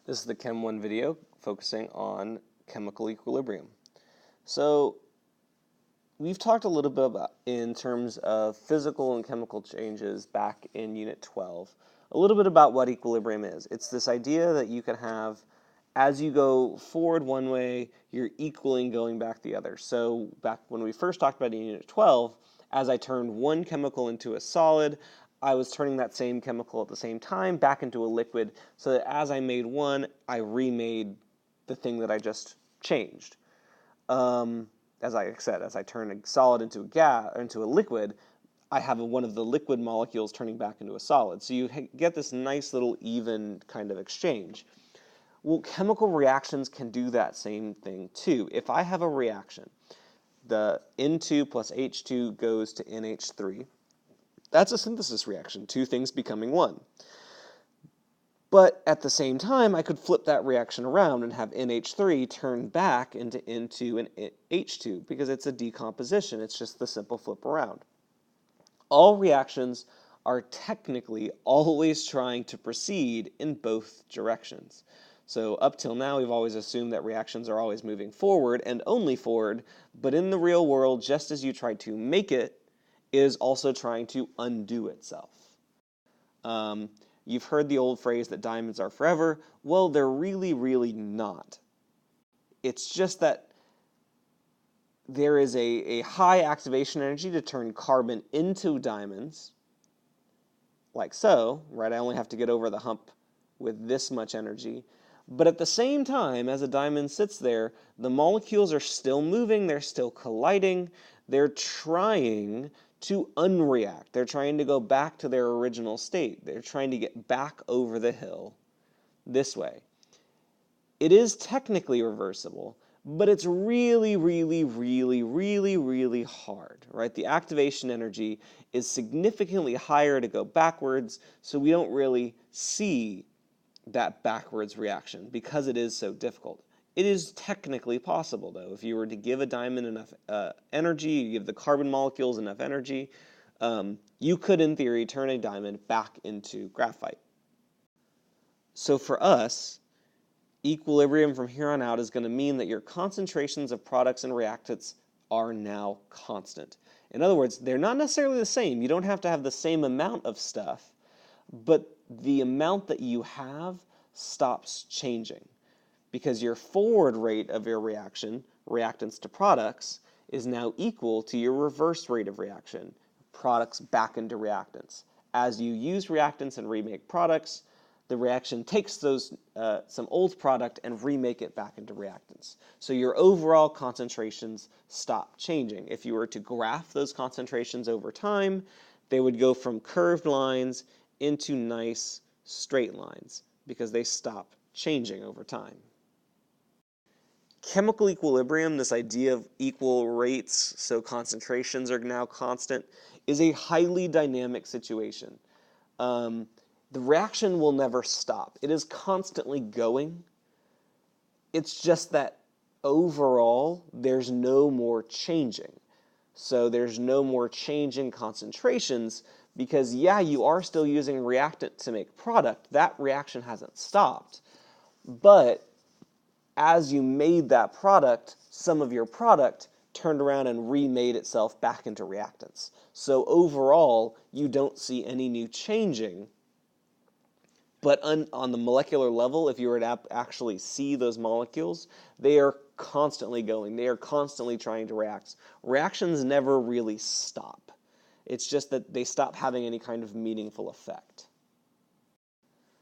This is the Chem 1 video focusing on chemical equilibrium. So we've talked a little bit about, in terms of physical and chemical changes back in Unit 12, a little bit about what equilibrium is. It's this idea that you can have, as you go forward one way, you're equaling going back the other. So back when we first talked about in Unit 12, as I turned one chemical into a solid, I was turning that same chemical at the same time back into a liquid, so that as I made one, I remade the thing that I just changed. As I said, as I turn a solid into a gas, into a liquid, I have one of the liquid molecules turning back into a solid. So you get this nice little even kind of exchange. Well, chemical reactions can do that same thing too. If I have a reaction, the N2 plus H2 goes to NH3. That's a synthesis reaction, two things becoming one. But at the same time, I could flip that reaction around and have NH3 turn back into N2 and H2 because it's a decomposition. It's just the simple flip around. All reactions are technically always trying to proceed in both directions. So up till now, we've always assumed that reactions are always moving forward and only forward, but in the real world, just as you try to make it, it is also trying to undo itself. You've heard the old phrase that diamonds are forever. Well, they're really, really not. It's just that there is a high activation energy to turn carbon into diamonds, like so, right? I only have to get over the hump with this much energy. But at the same time, as a diamond sits there, the molecules are still moving, they're still colliding, they're trying to unreact. They're trying to go back to their original state. They're trying to get back over the hill this way. It is technically reversible, but it's really, really, really, really, really hard, right? The activation energy is significantly higher to go backwards, so we don't really see that backwards reaction because it is so difficult. It is technically possible, though. If you were to give a diamond enough energy, you give the carbon molecules enough energy, you could, in theory, turn a diamond back into graphite. So for us, equilibrium from here on out is going to mean that your concentrations of products and reactants are now constant. In other words, they're not necessarily the same. You don't have to have the same amount of stuff, but the amount that you have stops changing because your forward rate of your reaction, reactants to products, is now equal to your reverse rate of reaction, products back into reactants. As you use reactants and remake products, the reaction takes those some old product and remake it back into reactants. So your overall concentrations stop changing. If you were to graph those concentrations over time, they would go from curved lines into nice straight lines because they stop changing over time. Chemical equilibrium, this idea of equal rates, so concentrations are now constant, is a highly dynamic situation. The reaction will never stop. It is constantly going. It's just that overall, there's no more changing. So there's no more change in concentrations because, yeah, you are still using reactant to make product. That reaction hasn't stopped. But as you made that product, some of your product turned around and remade itself back into reactants. So overall, you don't see any new changing. But on the molecular level, if you were to actually see those molecules, they are constantly going. They are constantly trying to react. Reactions never really stop. It's just that they stop having any kind of meaningful effect.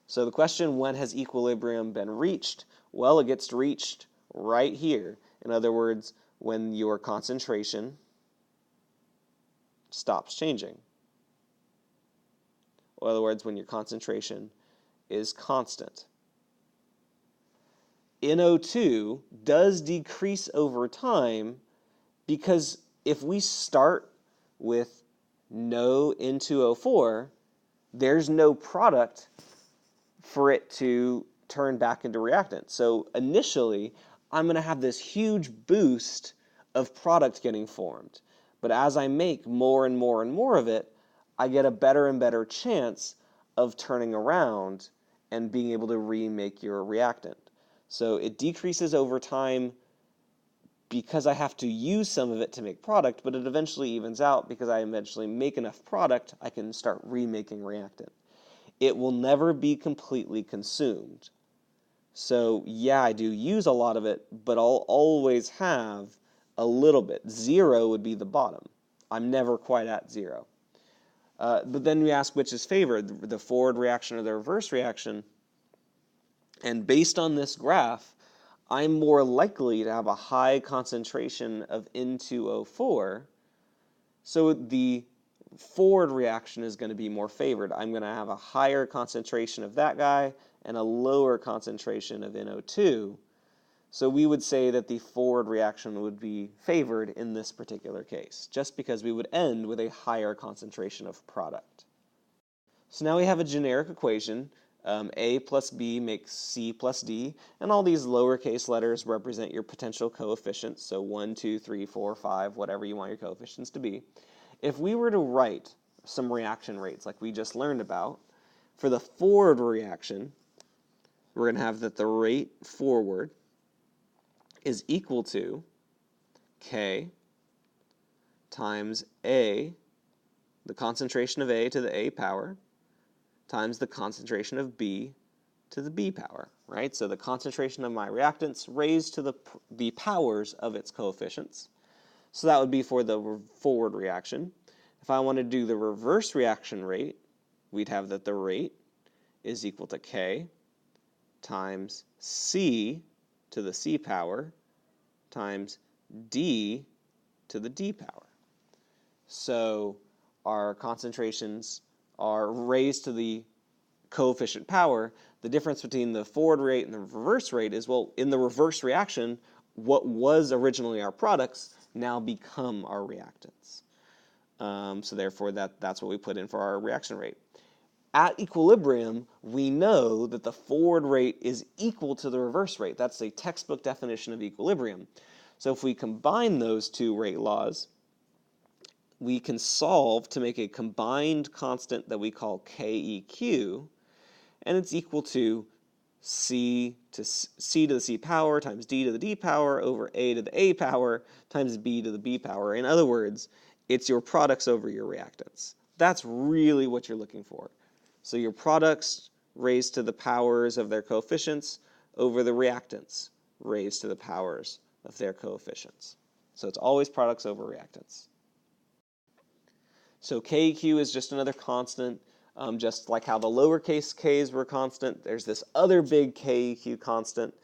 So the question, when has equilibrium been reached? Well, it gets reached right here. In other words, when your concentration stops changing. In other words, when your concentration is constant. NO2 does decrease over time because if we start with no N2O4, there's no product for it to turn back into reactant. So initially, I'm going to have this huge boost of product getting formed. But as I make more and more and more of it, I get a better and better chance of turning around and being able to remake your reactant. So it decreases over time because I have to use some of it to make product, but it eventually evens out because I eventually make enough product, I can start remaking reactant. It will never be completely consumed. So yeah, I do use a lot of it, but I'll always have a little bit. 0 would be the bottom. I'm never quite at 0. But then we ask which is favored, the forward reaction or the reverse reaction. And based on this graph, I'm more likely to have a high concentration of N2O4, so the forward reaction is going to be more favored. I'm going to have a higher concentration of that guy and a lower concentration of NO2. So we would say that the forward reaction would be favored in this particular case, just because we would end with a higher concentration of product. So now we have a generic equation. A plus B makes C plus D, and all these lowercase letters represent your potential coefficients, so 1, 2, 3, 4, 5, whatever you want your coefficients to be. If we were to write some reaction rates like we just learned about, for the forward reaction, we're going to have that the rate forward is equal to K times A, the concentration of A to the A power, times the concentration of B to the B power, right? So the concentration of my reactants raised to the powers of its coefficients. So that would be for the forward reaction. If I want to do the reverse reaction rate, we'd have that the rate is equal to K times C to the C power times D to the D power. So our concentrations are raised to the coefficient power. The difference between the forward rate and the reverse rate is, well, in the reverse reaction, what was originally our products now become our reactants. So therefore, that's what we put in for our reaction rate. At equilibrium, we know that the forward rate is equal to the reverse rate. That's a textbook definition of equilibrium. So if we combine those two rate laws, we can solve to make a combined constant that we call KEQ, and it's equal to C to the C power times D to the D power over A to the A power times B to the B power. In other words, it's your products over your reactants. That's really what you're looking for. So your products raised to the powers of their coefficients over the reactants raised to the powers of their coefficients. So it's always products over reactants. So KEQ is just another constant. Just like how the lowercase k's were constant, there's this other big KEQ constant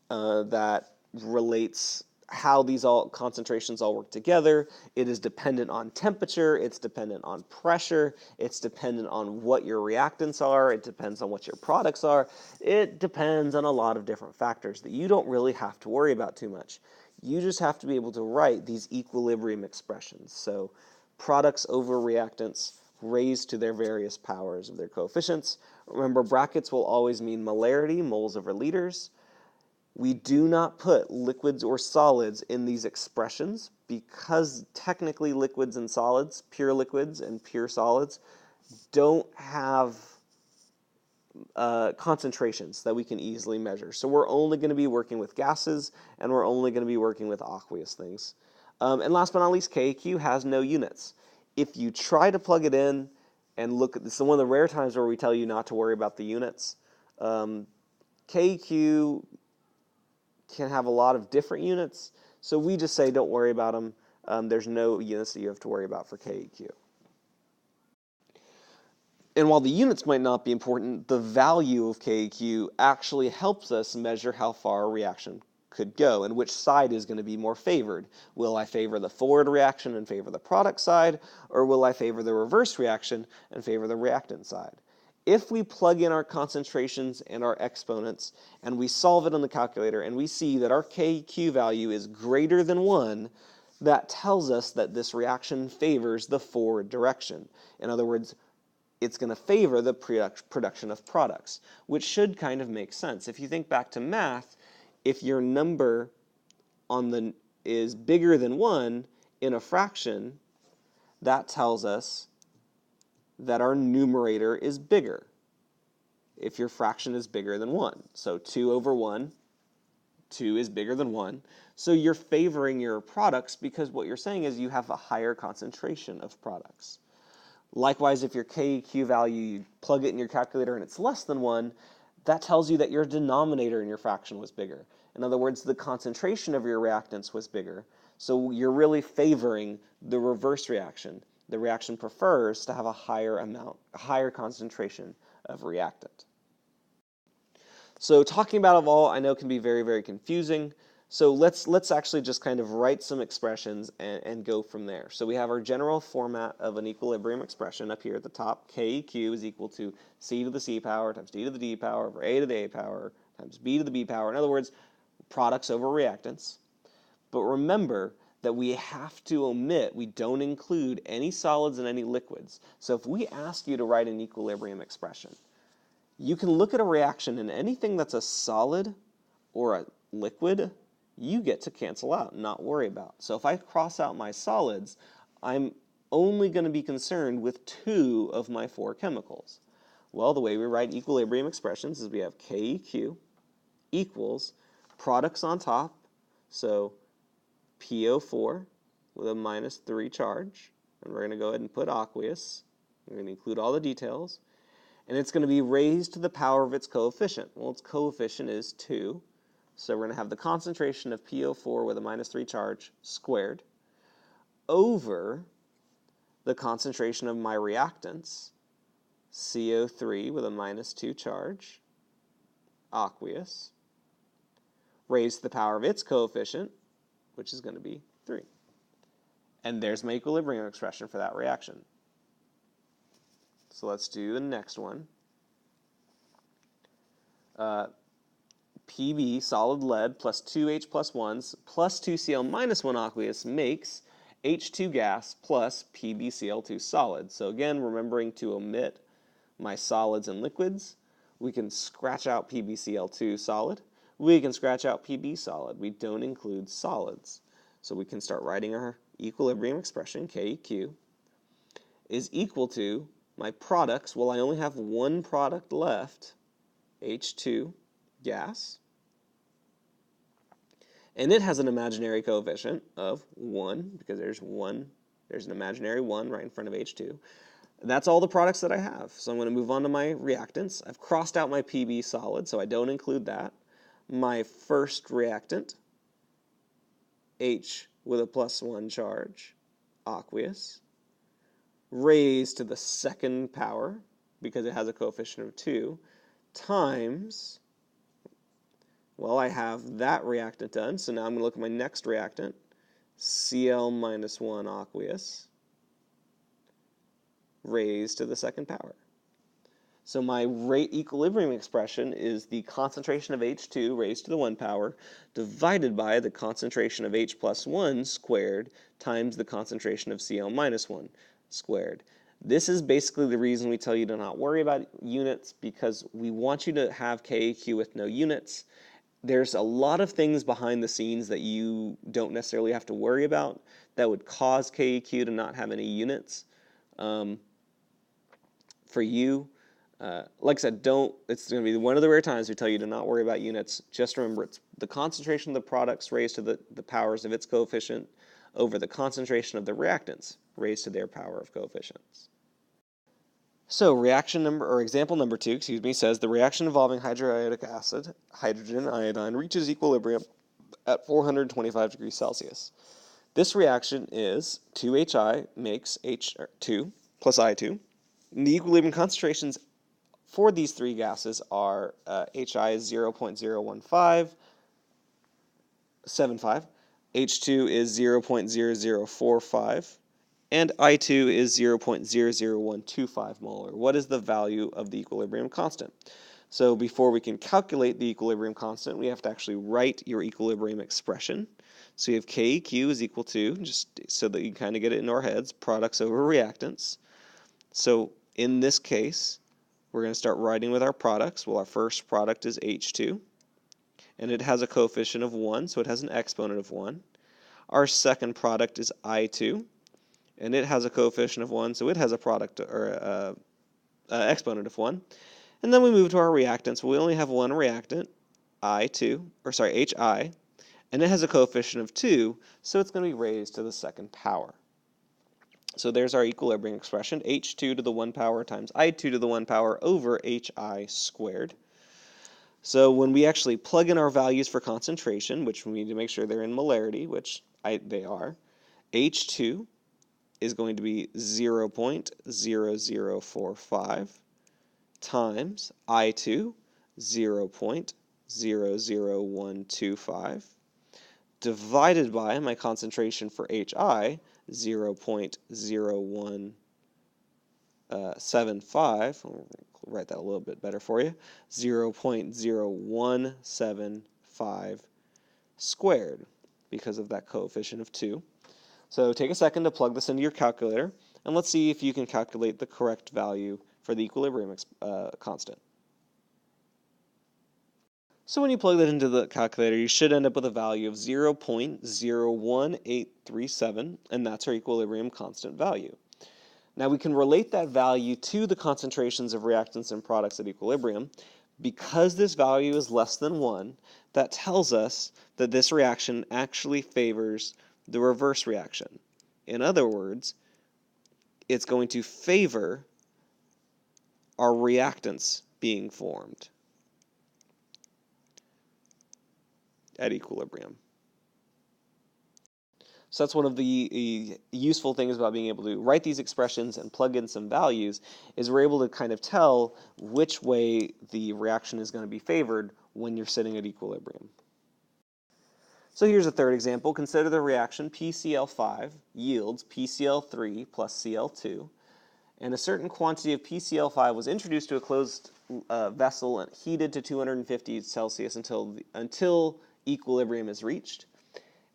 that relates how these concentrations all work together. It is dependent on temperature, it's dependent on pressure, it's dependent on what your reactants are, it depends on what your products are, it depends on a lot of different factors that you don't really have to worry about too much. You just have to be able to write these equilibrium expressions. So products over reactants raised to their various powers of their coefficients. Remember, brackets will always mean molarity, moles over liters. We do not put liquids or solids in these expressions because technically liquids and solids, pure liquids and pure solids, don't have concentrations that we can easily measure. So we're only going to be working with gases, and we're only going to be working with aqueous things. And last but not least, KQ has no units. If you try to plug it in and look at this, one of the rare times where we tell you not to worry about the units, KQ can have a lot of different units, so we just say don't worry about them. There's no units that you have to worry about for KEQ. And while the units might not be important, the value of KEQ actually helps us measure how far a reaction could go and which side is going to be more favored. Will I favor the forward reaction and favor the product side, or will I favor the reverse reaction and favor the reactant side? If we plug in our concentrations and our exponents and we solve it on the calculator and we see that our KEQ value is greater than 1, that tells us that this reaction favors the forward direction. In other words, it's going to favor the production of products, which should kind of make sense. If you think back to math, if your number is bigger than 1 in a fraction, that tells us that our numerator is bigger if your fraction is bigger than 1. So 2 over 1, 2 is bigger than 1. So you're favoring your products because what you're saying is you have a higher concentration of products. Likewise, if your KEQ value, you plug it in your calculator and it's less than 1, that tells you that your denominator in your fraction was bigger. In other words, the concentration of your reactants was bigger. So you're really favoring the reverse reaction. The reaction prefers to have a higher concentration of reactant. So talking about it all, I know can be very, very confusing. So let's actually just kind of write some expressions and go from there. So we have our general format of an equilibrium expression up here at the top. KEQ is equal to C to the C power times D to the D power over A to the A power times B to the B power. In other words, products over reactants. But remember that we have to omit, we don't include any solids and any liquids. So if we ask you to write an equilibrium expression, you can look at a reaction and anything that's a solid or a liquid, you get to cancel out, not worry about. So if I cross out my solids, I'm only going to be concerned with 2 of my 4 chemicals. Well, the way we write equilibrium expressions is we have KEQ equals products on top, so PO4 with a -3 charge, and we're going to go ahead and put aqueous. We're going to include all the details, and it's going to be raised to the power of its coefficient. Well, its coefficient is 2, so we're going to have the concentration of PO4 with a -3 charge squared over the concentration of my reactants, CO3 with a -2 charge, aqueous, raised to the power of its coefficient, which is going to be 3. And there's my equilibrium expression for that reaction. So let's do the next one. Pb, solid lead, plus 2H plus 1s, plus 2Cl minus 1 aqueous makes H2 gas plus PbCl2 solid. So again, remembering to omit my solids and liquids, we can scratch out PbCl2 solid. We can scratch out Pb solid. We don't include solids. So we can start writing our equilibrium expression, KEQ, is equal to my products. Well, I only have one product left, H2 gas, and it has an imaginary coefficient of 1, because there's an imaginary 1 right in front of H2. That's all the products that I have. So I'm going to move on to my reactants. I've crossed out my Pb solid, so I don't include that. My first reactant, H with a +1 charge, aqueous, raised to the second power, because it has a coefficient of 2, times, well, I have that reactant done, so now I'm going to look at my next reactant, Cl minus 1 aqueous, raised to the second power. So my rate equilibrium expression is the concentration of H2 raised to the 1 power divided by the concentration of H plus 1 squared times the concentration of Cl minus 1 squared. This is basically the reason we tell you to not worry about units, because we want you to have KEQ with no units. There's a lot of things behind the scenes that you don't necessarily have to worry about that would cause KEQ to not have any units. For you, like I said, it's going to be one of the rare times we tell you to not worry about units. Just remember, it's the concentration of the products raised to the powers of its coefficient over the concentration of the reactants raised to their power of coefficients. So example number 2, says the reaction involving hydroiodic acid, hydrogen iodine, reaches equilibrium at 425 degrees Celsius. This reaction is 2HI makes H2 plus I2. And the equilibrium concentrations for these three gases are HI is 0.01575, H2 is 0.0045, and I2 is 0.00125 molar. What is the value of the equilibrium constant? So before we can calculate the equilibrium constant, we have to actually write your equilibrium expression. So you have KEQ is equal to, just so that you kind of get it in our heads, products over reactants. So in this case, we're going to start writing with our products. Well, our first product is H2, and it has a coefficient of 1, so it has an exponent of 1. Our second product is I2, and it has a coefficient of 1, so it has a product or exponent of 1. And then we move to our reactants. We only have one reactant, HI, and it has a coefficient of 2, so it's going to be raised to the second power. So there's our equilibrium expression, H2 to the 1 power times I2 to the 1 power over HI squared. So when we actually plug in our values for concentration, which we need to make sure they're in molarity, which they are, H2 is going to be 0.0045 times I2, 0.00125, divided by my concentration for HI, 0.0175. I'll write that a little bit better for you. 0.0175 squared because of that coefficient of 2. So take a second to plug this into your calculator, and let's see if you can calculate the correct value for the equilibrium constant. So when you plug that into the calculator, you should end up with a value of 0.01837, and that's our equilibrium constant value. Now we can relate that value to the concentrations of reactants and products at equilibrium. Because this value is less than 1, that tells us that this reaction actually favors the reverse reaction. In other words, it's going to favor our reactants being formed at equilibrium. So that's one of the useful things about being able to write these expressions and plug in some values, is we're able to kind of tell which way the reaction is going to be favored when you're sitting at equilibrium. So here's a third example. Consider the reaction PCl5 yields PCl3 plus Cl2, and a certain quantity of PCl5 was introduced to a closed vessel and heated to 250 Celsius until equilibrium is reached.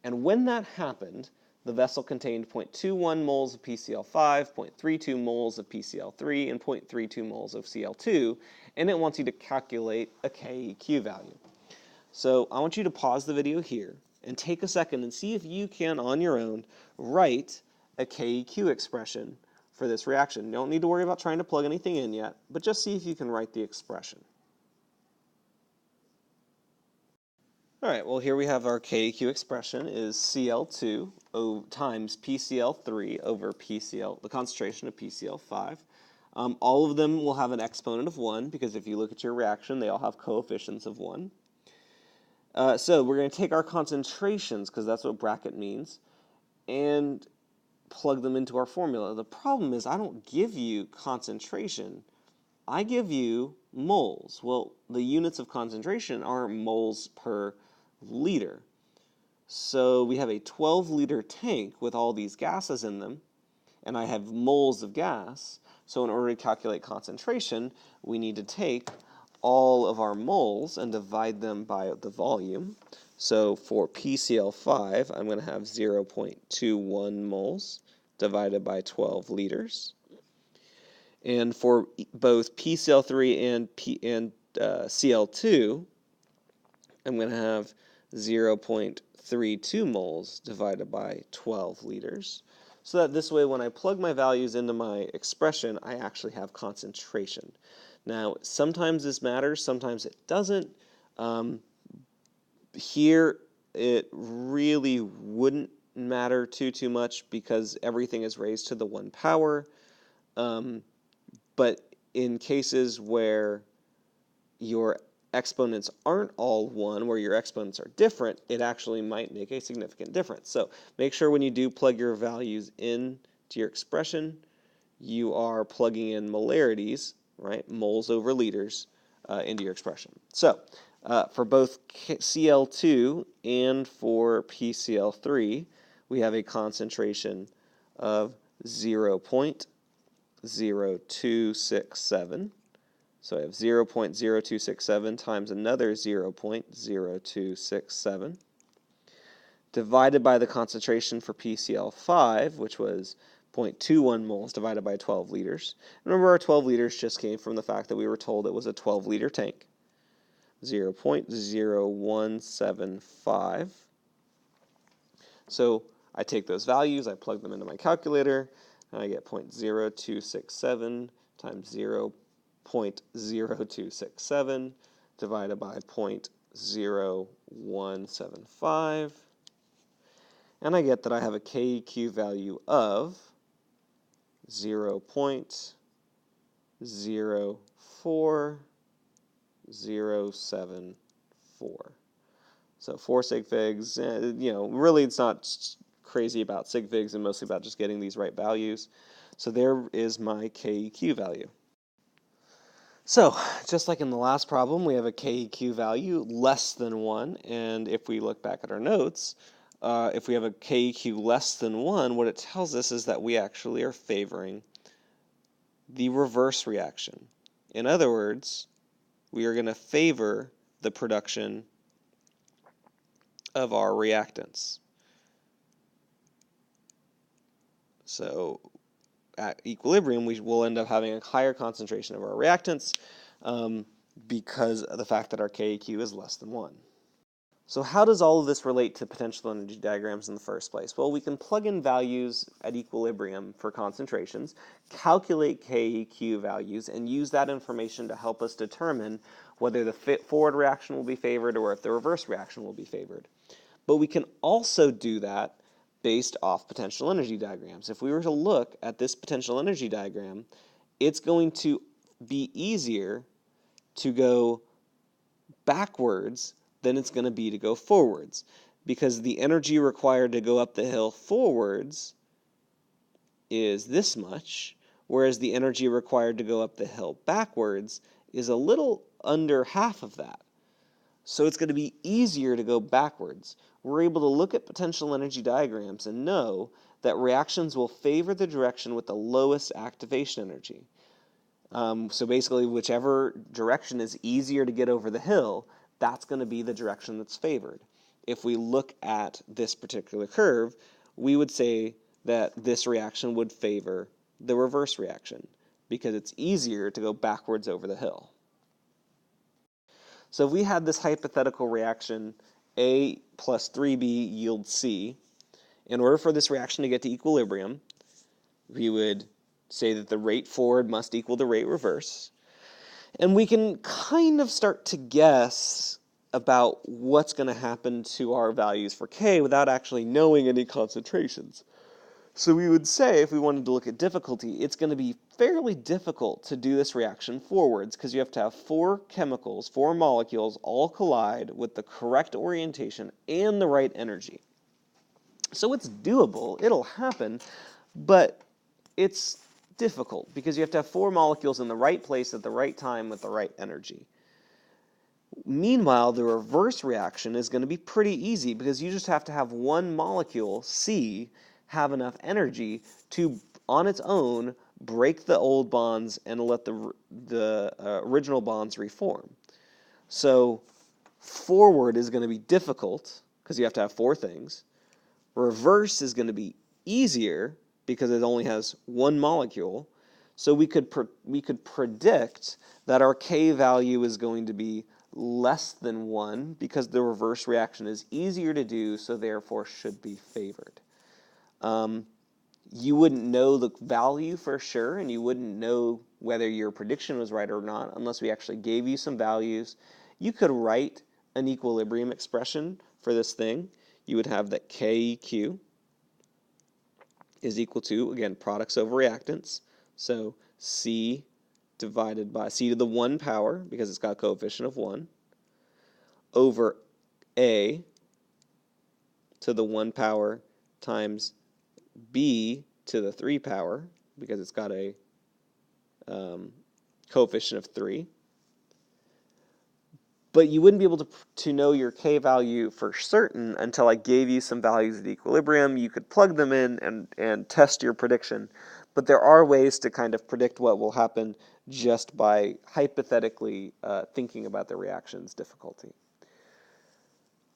And when that happened, the vessel contained 0.21 moles of PCl5, 0.32 moles of PCl3, and 0.32 moles of Cl2, and it wants you to calculate a KEQ value. So I want you to pause the video here and take a second and see if you can, on your own, write a KEQ expression for this reaction. You don't need to worry about trying to plug anything in yet, but just see if you can write the expression. All right, well, here we have our KEQ expression is Cl2 times PCl3 over the concentration of PCl5. All of them will have an exponent of 1, because if you look at your reaction, they all have coefficients of 1. So we're going to take our concentrations, because that's what bracket means, and plug them into our formula. The problem is I don't give you concentration. I give you moles. Well, the units of concentration are moles per liter. So we have a 12-liter tank with all these gases in them, and I have moles of gas. So in order to calculate concentration, we need to take all of our moles and divide them by the volume. So for PCl5, I'm going to have 0.21 moles divided by 12 liters. And for both PCl3 and Cl2, I'm going to have 0.32 moles divided by 12 liters. So that this way, when I plug my values into my expression, I actually have concentration. Now, sometimes this matters, sometimes it doesn't. Here, it really wouldn't matter too much because everything is raised to the 1 power. But in cases where your exponents aren't all 1, where your exponents are different, it actually might make a significant difference. So make sure when you do plug your values into your expression, you are plugging in molarities, right, moles over liters, into your expression. So for both Cl2 and for PCl3, we have a concentration of 0.0267. So I have 0.0267 times another 0.0267 divided by the concentration for PCl5, which was 0.21 moles divided by 12 liters. Remember, our 12 liters just came from the fact that we were told it was a 12-liter tank. 0.0175. So I take those values, I plug them into my calculator, and I get 0.0267 times 0.0267 divided by 0.0175. And I get that I have a KEQ value of 0.04074. So 4 sig figs, really it's not crazy about sig figs and mostly about just getting these right values. So there is my KEQ value. So just like in the last problem, we have a KEQ value less than 1, and if we look back at our notes, if we have a KEQ less than 1, what it tells us is that we actually are favoring the reverse reaction. In other words, we are going to favor the production of our reactants. So at equilibrium, we will end up having a higher concentration of our reactants because of the fact that our KEQ is less than 1. So how does all of this relate to potential energy diagrams in the first place? Well, we can plug in values at equilibrium for concentrations, calculate KEQ values, and use that information to help us determine whether the forward reaction will be favored or if the reverse reaction will be favored. But we can also do that based off potential energy diagrams. If we were to look at this potential energy diagram, it's going to be easier to go backwards than it's going to be to go forwards, because the energy required to go up the hill forwards is this much, whereas the energy required to go up the hill backwards is a little under half of that. So it's going to be easier to go backwards. We're able to look at potential energy diagrams and know that reactions will favor the direction with the lowest activation energy. So basically, whichever direction is easier to get over the hill, that's going to be the direction that's favored. If we look at this particular curve, we would say that this reaction would favor the reverse reaction because it's easier to go backwards over the hill. So if we had this hypothetical reaction, A plus 3B yields C, in order for this reaction to get to equilibrium, we would say that the rate forward must equal the rate reverse. And we can kind of start to guess about what's going to happen to our values for K without actually knowing any concentrations. So we would say, if we wanted to look at difficulty, it's going to be fairly difficult to do this reaction forwards because you have to have 4 chemicals, 4 molecules all collide with the correct orientation and the right energy. So it's doable, it'll happen, but it's difficult because you have to have 4 molecules in the right place at the right time with the right energy. Meanwhile, the reverse reaction is going to be pretty easy because you just have to have 1 molecule, C, have enough energy to, on its own, break the old bonds and let the original bonds reform. So forward is going to be difficult because you have to have 4 things. Reverse is going to be easier because it only has 1 molecule. So we could predict that our K value is going to be less than 1 because the reverse reaction is easier to do, so therefore should be favored. You wouldn't know the value for sure, and you wouldn't know whether your prediction was right or not unless we actually gave you some values. You could write an equilibrium expression for this thing. You would have that KEQ is equal to, again, products over reactants. So C divided by C to the 1 power, because it's got a coefficient of 1, over A to the 1 power times B to the 3 power, because it's got a coefficient of 3. But you wouldn't be able to know your K value for certain until I gave you some values at equilibrium. You could plug them in and test your prediction. But there are ways to kind of predict what will happen just by hypothetically thinking about the reaction's difficulty.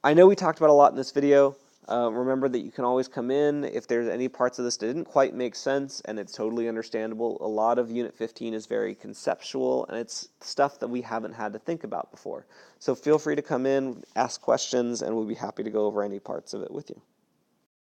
I know we talked about a lot in this video. Remember that you can always come in if there's any parts of this that didn't quite make sense, and it's totally understandable. A lot of Unit 15 is very conceptual, and it's stuff that we haven't had to think about before. So feel free to come in, ask questions, and we'll be happy to go over any parts of it with you.